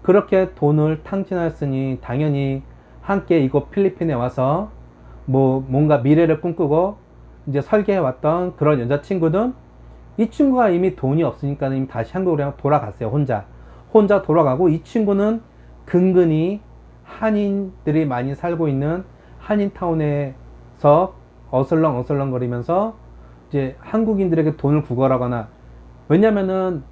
그렇게 돈을 탕진하였으니 당연히 함께 이곳 필리핀에 와서 뭐 뭔가 미래를 꿈꾸고 이제 설계해 왔던 그런 여자친구는 이 친구가 이미 돈이 없으니까 이미 다시 한국으로 돌아갔어요. 혼자 돌아가고, 이 친구는 근근히 한인들이 많이 살고 있는 한인타운에서 어슬렁 거리면서 이제 한국인들에게 돈을 구걸하거나, 왜냐면은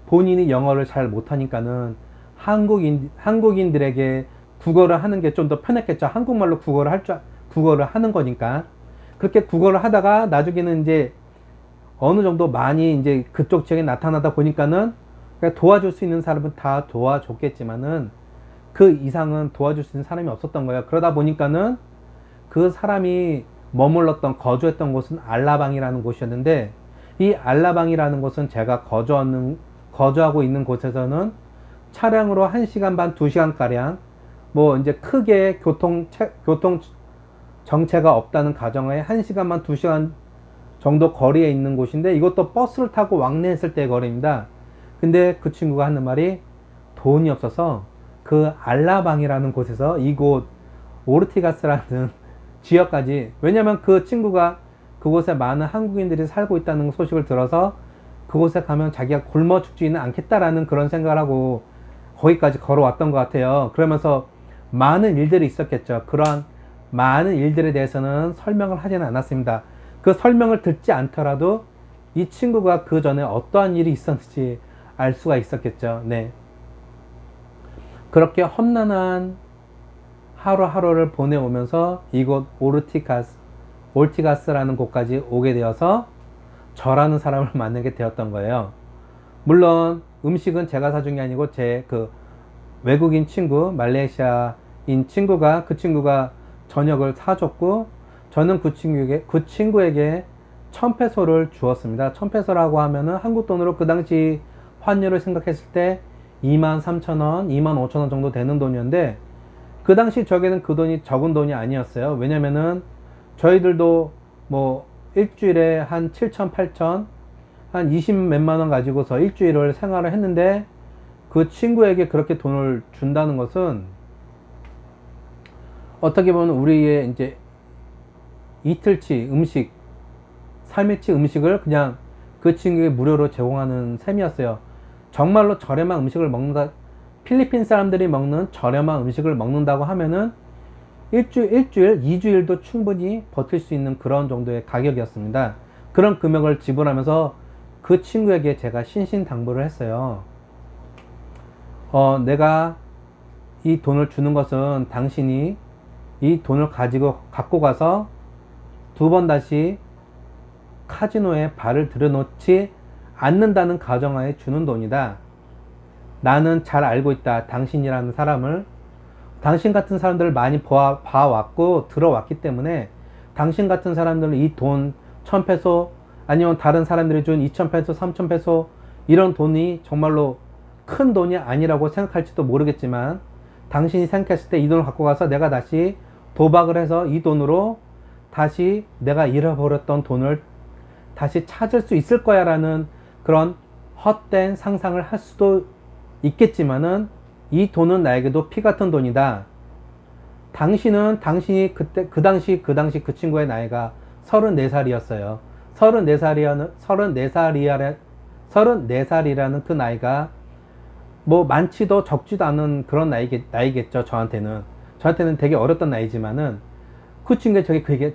본인이 영어를 잘 못하니까는 한국인들에게 국어를 하는 게 좀 더 편했겠죠. 한국말로 국어를 하는 거니까. 그렇게 국어를 하다가 나중에는 이제 어느 정도 많이 이제 그쪽 지역에 나타나다 보니까는 도와줄 수 있는 사람은 다 도와줬겠지만은 그 이상은 도와줄 수 있는 사람이 없었던 거예요. 그러다 보니까는 그 사람이 거주했던 곳은 알라방이라는 곳이었는데, 이 알라방이라는 곳은 제가 거주하고 있는 곳에서는 차량으로 1시간 반, 2시간 가량, 뭐 이제 크게 교통 정체가 없다는 가정하에 1시간 반, 2시간 정도 거리에 있는 곳인데, 이것도 버스를 타고 왕래했을 때 거리입니다. 근데 그 친구가 하는 말이 돈이 없어서 그 알라방이라는 곳에서 이곳 오르티가스라는 지역까지, 왜냐면 그 친구가 그곳에 많은 한국인들이 살고 있다는 소식을 들어서 그곳에 가면 자기가 굶어 죽지는 않겠다라는 그런 생각을 하고 거기까지 걸어왔던 것 같아요. 그러면서 많은 일들이 있었겠죠. 그러한 많은 일들에 대해서는 설명을 하지는 않았습니다. 그 설명을 듣지 않더라도 이 친구가 그 전에 어떠한 일이 있었는지 알 수가 있었겠죠. 네. 그렇게 험난한 하루하루를 보내오면서 이곳 올티가스라는 곳까지 오게 되어서 저라는 사람을 만나게 되었던 거예요. 물론 음식은 제가 사준 게 아니고 제 그 외국인 친구, 말레이시아인 친구가, 그 친구가 저녁을 사줬고, 저는 그 친구에게 1000페소를 주었습니다. 1000페소라고 하면은 한국 돈으로 그 당시 환율을 생각했을 때 23,000원, 25,000원 정도 되는 돈이었는데, 그 당시 저에게는 그 돈이 적은 돈이 아니었어요. 왜냐면은 저희들도 뭐 일주일에 한 7,000, 8,000, 한 20 몇만 원 가지고서 일주일을 생활을 했는데, 그 친구에게 그렇게 돈을 준다는 것은 어떻게 보면 우리의 이제 이틀치 음식, 3일치 음식을 그냥 그 친구에게 무료로 제공하는 셈이었어요. 정말로 저렴한 음식을 먹는다, 필리핀 사람들이 먹는 저렴한 음식을 먹는다고 하면은 일주일, 2주일도 충분히 버틸 수 있는 그런 정도의 가격이었습니다. 그런 금액을 지불하면서 그 친구에게 제가 신신당부를 했어요. 내가 이 돈을 주는 것은 당신이 이 돈을 갖고 가서 2번 다시 카지노에 발을 들여놓지 않는다는 가정하에 주는 돈이다. 나는 잘 알고 있다. 당신이라는 사람을, 당신 같은 사람들을 많이 봐왔고 들어왔기 때문에, 당신 같은 사람들은 이 돈 1000페소 아니면 다른 사람들이 준 2000페소, 3000페소 이런 돈이 정말로 큰 돈이 아니라고 생각할지도 모르겠지만, 당신이 생각했을 때 이 돈을 갖고 가서 내가 다시 도박을 해서 이 돈으로 다시 내가 잃어버렸던 돈을 다시 찾을 수 있을 거야 라는 그런 헛된 상상을 할 수도 있겠지만은, 이 돈은 나에게도 피 같은 돈이다. 당신이 그때 그 당시 그 친구의 나이가 34살이었어요. 34살이라는 그 나이가 뭐 많지도 적지도 않은 그런 나이겠죠. 저한테는 되게 어렸던 나이지만은, 그 친구에게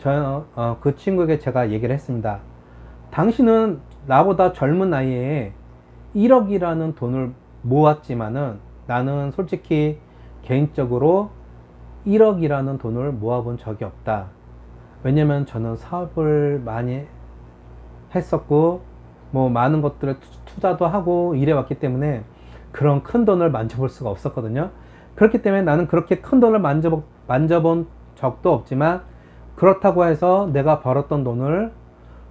제가 얘기를 했습니다. 당신은 나보다 젊은 나이에 1억이라는 돈을 모았지만은, 나는 솔직히 개인적으로 1억이라는 돈을 모아본 적이 없다. 왜냐면 저는 사업을 많이 했었고 뭐 많은 것들을 투자도 하고 이래왔기 때문에 그런 큰 돈을 만져볼 수가 없었거든요. 그렇기 때문에 나는 그렇게 큰 돈을 만져본 적도 없지만, 그렇다고 해서 내가 벌었던 돈을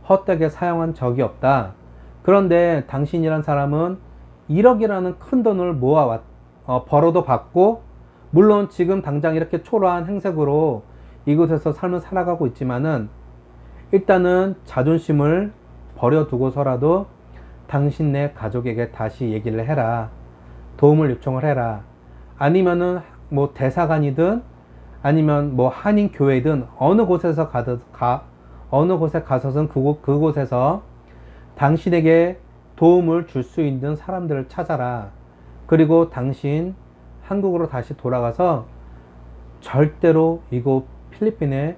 헛되게 사용한 적이 없다. 그런데 당신이란 사람은 1억이라는 큰 돈을 벌어도 받고, 물론 지금 당장 이렇게 초라한 행색으로 이곳에서 삶을 살아가고 있지만은, 일단은 자존심을 버려두고서라도 당신네 가족에게 다시 얘기를 해라. 도움을 요청을 해라. 아니면은 뭐 대사관이든 아니면 뭐 한인 교회든 어느 곳에서 어느 곳에 가서든 그곳에서 당신에게 도움을 줄 수 있는 사람들을 찾아라. 그리고 당신 한국으로 다시 돌아가서 절대로 이곳 필리핀에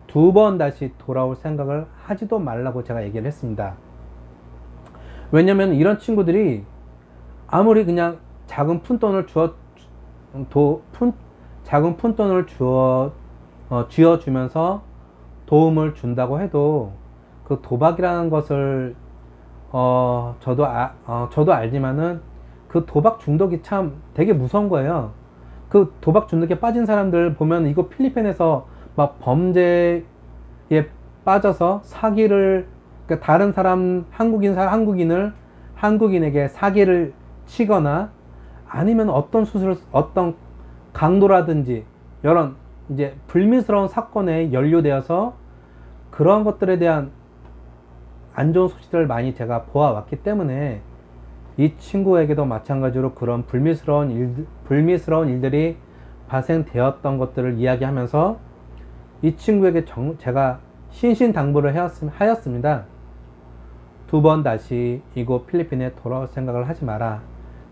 2번 다시 돌아올 생각을 하지도 말라고 제가 얘기를 했습니다. 왜냐면 이런 친구들이 아무리 그냥 작은 푼돈을 쥐어주면서 도움을 준다고 해도 그 도박이라는 것을 저도 알지만은 그 도박 중독이 참 되게 무서운 거예요. 그 도박 중독에 빠진 사람들 보면 이거 필리핀에서 막 범죄에 빠져서 사기를, 그러니까 다른 사람, 한국인에게 사기를 치거나 아니면 어떤 강도라든지 이런 이제 불미스러운 사건에 연루되어서 그런 것들에 대한 안 좋은 소식들을 많이 제가 보아왔기 때문에 이 친구에게도 마찬가지로 그런 불미스러운 일들이 발생되었던 것들을 이야기하면서 이 친구에게 제가 신신당부를 하였습니다. 2번 다시 이곳 필리핀에 돌아올 생각을 하지 마라.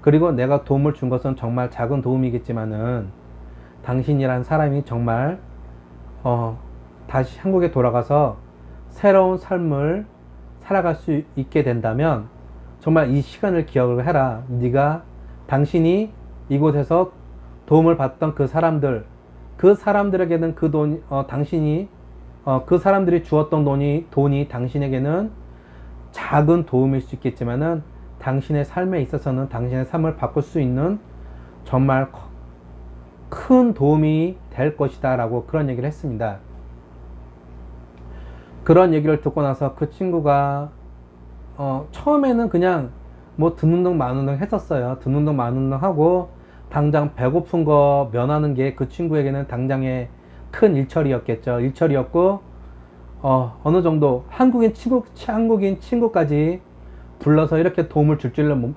그리고 내가 도움을 준 것은 정말 작은 도움이겠지만은 당신이란 사람이 정말 다시 한국에 돌아가서 새로운 삶을 살아갈 수 있게 된다면 정말 이 시간을 기억을 해라. 당신이 이곳에서 도움을 받던 그 사람들에게는 그 돈, 그 사람들이 주었던 돈이 당신에게는 작은 도움일 수 있겠지만은 당신의 삶에 있어서는 당신의 삶을 바꿀 수 있는 정말 큰 도움이 될 것이다 라고 그런 얘기를 했습니다. 그런 얘기를 듣고 나서 그 친구가 처음에는 그냥 뭐 듣는 둥 마는 둥 했었어요. 듣는 둥 마는 둥 하고 당장 배고픈 거 면하는 게 그 친구에게는 당장의 큰 일처리였고 어느 정도 한국인 친구까지 불러서 이렇게 도움을 줄지는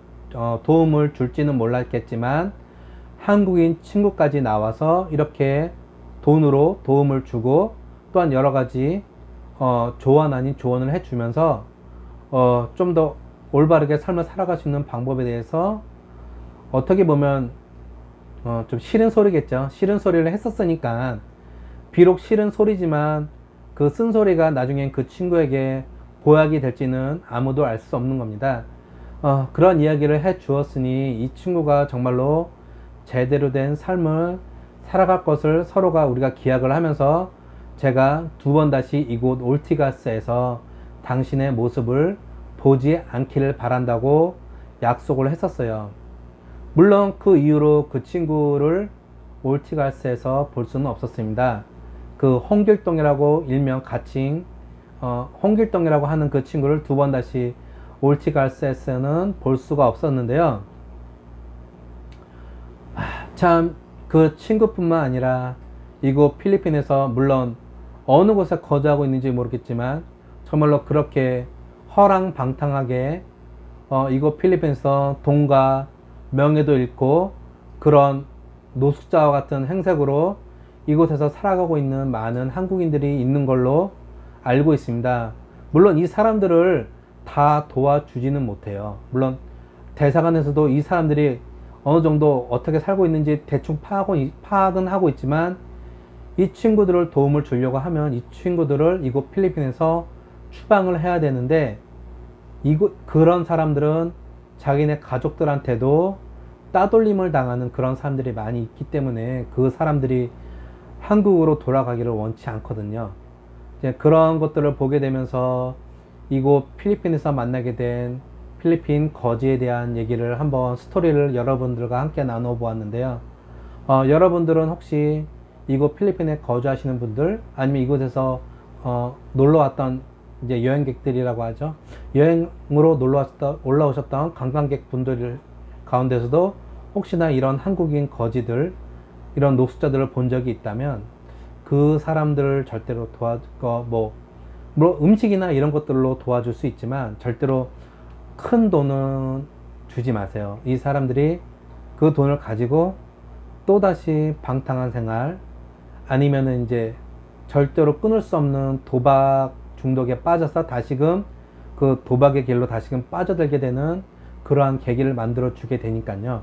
몰랐겠지만 한국인 친구까지 나와서 이렇게 돈으로 도움을 주고 또한 여러 가지 조언 아닌 조언을 해주면서 좀 더 올바르게 삶을 살아갈 수 있는 방법에 대해서 어떻게 보면 좀 싫은 소리겠죠. 싫은 소리를 했었으니까 비록 싫은 소리지만 그 쓴소리가 나중엔 그 친구에게 보약이 될지는 아무도 알 수 없는 겁니다. 그런 이야기를 해 주었으니 이 친구가 정말로 제대로 된 삶을 살아갈 것을 서로가 우리가 기약을 하면서 제가 2번 다시 이곳 올티가스에서 당신의 모습을 보지 않기를 바란다고 약속을 했었어요. 물론 그 이후로 그 친구를 올티가스에서 볼 수는 없었습니다. 그 홍길동이라고 일명 가칭 홍길동이라고 하는 그 친구를 2번 다시 올티가스에서는 볼 수가 없었는데요. 참 그 친구뿐만 아니라 이곳 필리핀에서 물론 어느 곳에 거주하고 있는지 모르겠지만 정말로 그렇게 허랑방탕하게 이곳 필리핀에서 돈과 명예도 잃고 그런 노숙자와 같은 행색으로 이곳에서 살아가고 있는 많은 한국인들이 있는 걸로 알고 있습니다. 물론 이 사람들을 다 도와주지는 못해요. 물론 대사관에서도 이 사람들이 어느 정도 어떻게 살고 있는지 대충 파악은 하고 있지만 이 친구들을 도움을 주려고 하면 이 친구들을 이곳 필리핀에서 추방을 해야 되는데 그런 사람들은 자기네 가족들한테도 따돌림을 당하는 그런 사람들이 많이 있기 때문에 그 사람들이 한국으로 돌아가기를 원치 않거든요. 이제 그런 것들을 보게 되면서 이곳 필리핀에서 만나게 된 필리핀 거지에 대한 얘기를 한번 스토리를 여러분들과 함께 나눠 보았는데요. 여러분들은 혹시 이곳 필리핀에 거주하시는 분들 아니면 이곳에서 놀러 왔던 이제 여행객들이라고 하죠. 여행으로 올라오셨던 관광객 분들 가운데서도 혹시나 이런 한국인 거지들, 이런 노숙자들을 본 적이 있다면 그 사람들을 절대로 물론 음식이나 이런 것들로 도와줄 수 있지만 절대로 큰 돈은 주지 마세요. 이 사람들이 그 돈을 가지고 또다시 방탕한 생활, 아니면은 이제 절대로 끊을 수 없는 도박 중독에 빠져서 다시금 그 도박의 길로 다시금 빠져들게 되는 그러한 계기를 만들어 주게 되니까요.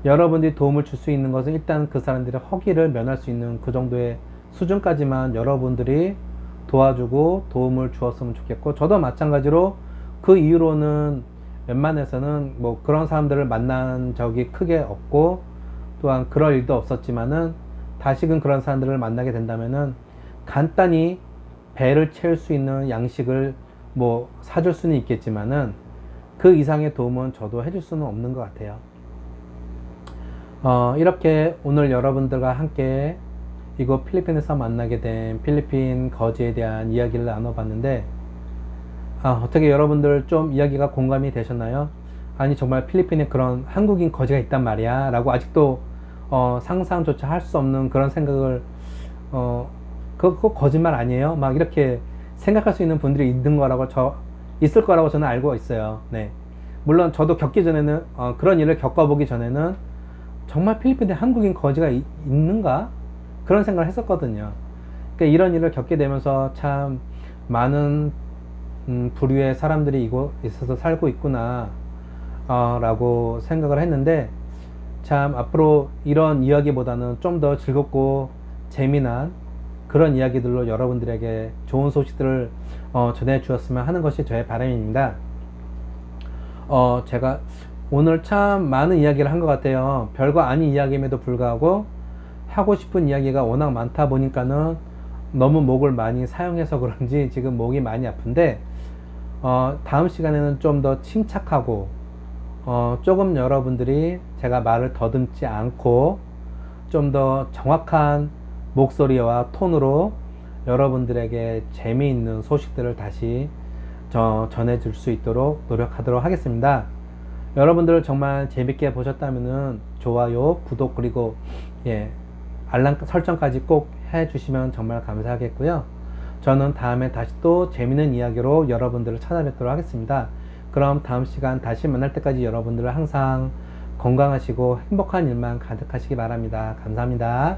여러분들이 도움을 줄 수 있는 것은 일단 그 사람들의 허기를 면할 수 있는 그 정도의 수준까지만 여러분들이 도와주고 도움을 주었으면 좋겠고, 저도 마찬가지로 그 이후로는 웬만해서는 뭐 그런 사람들을 만난 적이 크게 없고, 또한 그럴 일도 없었지만은 다시금 그런 사람들을 만나게 된다면은 간단히 배를 채울 수 있는 양식을 뭐 사줄 수는 있겠지만은 그 이상의 도움은 저도 해줄 수는 없는 것 같아요. 이렇게 오늘 여러분들과 함께 이곳 필리핀에서 만나게 된 필리핀 거지에 대한 이야기를 나눠봤는데, 어떻게 여러분들 좀 이야기가 공감이 되셨나요? 아니 정말 필리핀에 그런 한국인 거지가 있단 말이야 라고 아직도 상상조차 할 수 없는 그런 생각을 그거 거짓말 아니에요? 막 이렇게 생각할 수 있는 분들이 있는 거라고 있을 거라고 저는 알고 있어요. 네. 물론 저도 겪기 전에는 그런 일을 겪어보기 전에는 정말 필리핀에 한국인 거지가 있는가? 그런 생각을 했었거든요. 그러니까 이런 일을 겪게 되면서 참 많은 부류의 사람들이 이곳 있어서 살고 있구나 라고 생각을 했는데, 참 앞으로 이런 이야기보다는 좀 더 즐겁고 재미난 그런 이야기들로 여러분들에게 좋은 소식들을 전해 주었으면 하는 것이 저의 바람입니다. 제가 오늘 참 많은 이야기를 한 것 같아요. 별거 아닌 이야기임에도 불구하고 하고 싶은 이야기가 워낙 많다 보니까는 너무 목을 많이 사용해서 그런지 지금 목이 많이 아픈데, 다음 시간에는 좀 더 침착하고 조금 여러분들이 제가 말을 더듬지 않고 좀 더 정확한 목소리와 톤으로 여러분들에게 재미있는 소식들을 다시 전해줄 수 있도록 노력하도록 하겠습니다. 여러분들 정말 재밌게 보셨다면은 좋아요, 구독, 그리고 알람 설정까지 꼭 해주시면 정말 감사하겠고요. 저는 다음에 다시 또 재밌는 이야기로 여러분들을 찾아뵙도록 하겠습니다. 그럼 다음 시간 다시 만날 때까지 여러분들을 항상 건강하시고 행복한 일만 가득하시기 바랍니다. 감사합니다.